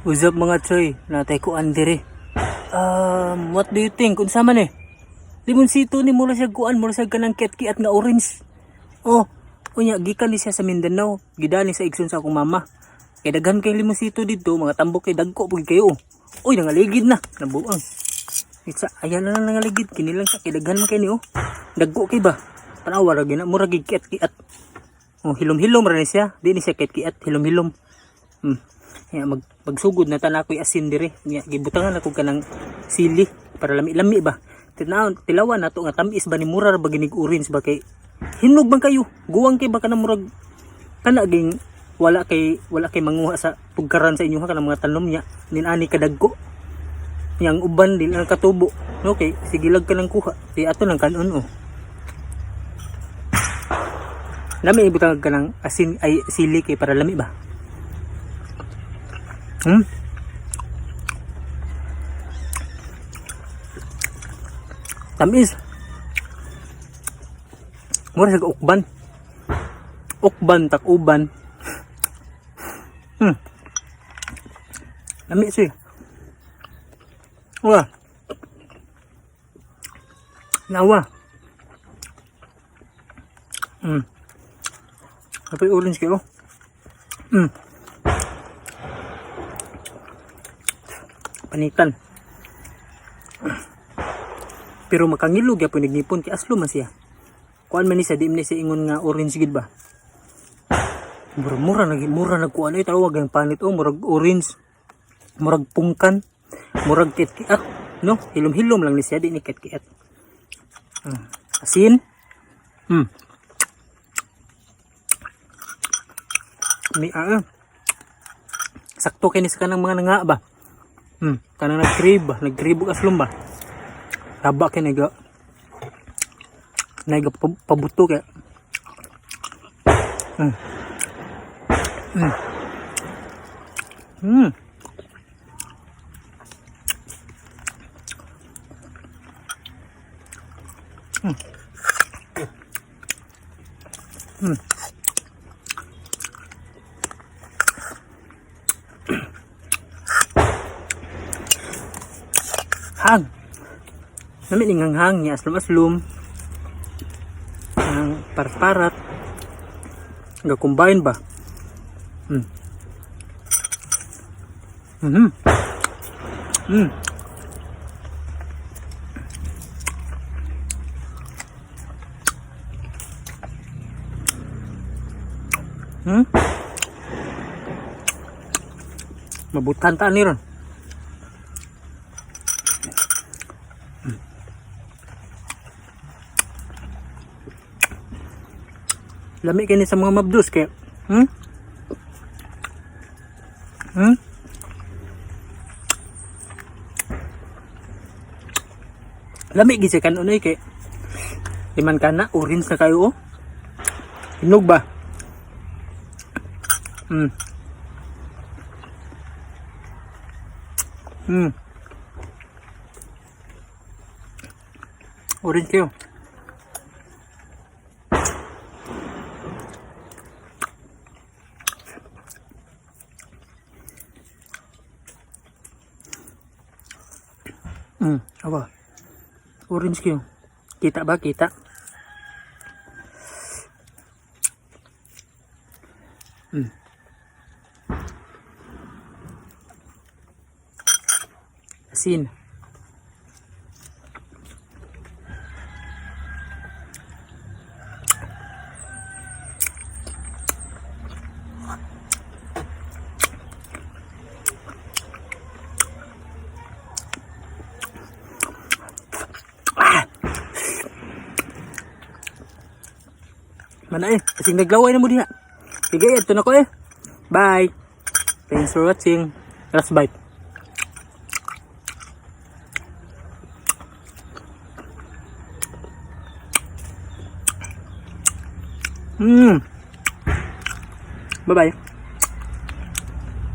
What's up mga choy? Natay ko andere. What do you think? Kung sama ni? Limonsito ni mula siya kuan, mula siya kanang ketkiat nga orange. Oh, unya gikan ni siya sa Mindanao. Gidali sa igsoon sa akong mama. Kay daghan kay limonsito dito, mga tambok kay dagko pud kayo. Uy, nangaligid na, nabuang. Isa ayan na lang nangaligid, kinilang sa kay daghan man kay ni oh. Dagko kay ba? Tanawa ra gina, mura gid ketkiat. Oh, hilom-hilom ra ni siya. Di ni siya ketkiat, hilom-hilom. Ya, magsugod na tanakoy asin dire. Ya, gibutangan ako kanang sili para lami-lami ba. Tilawan nato nga tamis ba ni mura ba ginig orange ba kay hinog bang kayo. Guwang kay ba kanang murag kana ging wala kay manguha sa pugkaran sa inyo ha kanang mga tanom niya. Ninani kadagko. Yang uban dili ang katubo. Okay, sige lag ka nang kuha. Di ato nang kanon oh. Lami ibutang ka ng asin ay sili kay para lami ba. Tamis. Mura sa ukban. Ukban tak uban. Lami siya. Wah. Nawa. Apa orange kayo? Panitan. Pero makangilog ya po nagnipon kay aslo man siya. Kuan man ni sa di man siya ingon nga orange gid ba. Mura nagkuan ay tawag ang panit oh murag orange. Murag pungkan, murag ketkiat, no? Hilom-hilom lang ni siya di ni ketkiat. Asin. Sakto kay ni sa kanang mga nga ba. Kanang naggrib aslom ba. Taba kay naga pabuto kay. Hang. Nami ning hang niya aslum ang parparat. Nga combine ba? Mabutan ta ni ron. Lami kini sa mga mabdus kaya. Lami gid sa kanunoy kay liman kana orange na kayo oh. Hinog ba? Orange kayo. Apa? Orange kayo. Kita ba? Kita. Asin. Mana kasing naglaway na mo diha. Sige, ito na ko eh. Bye. Thanks for watching. Last bite. Bye bye.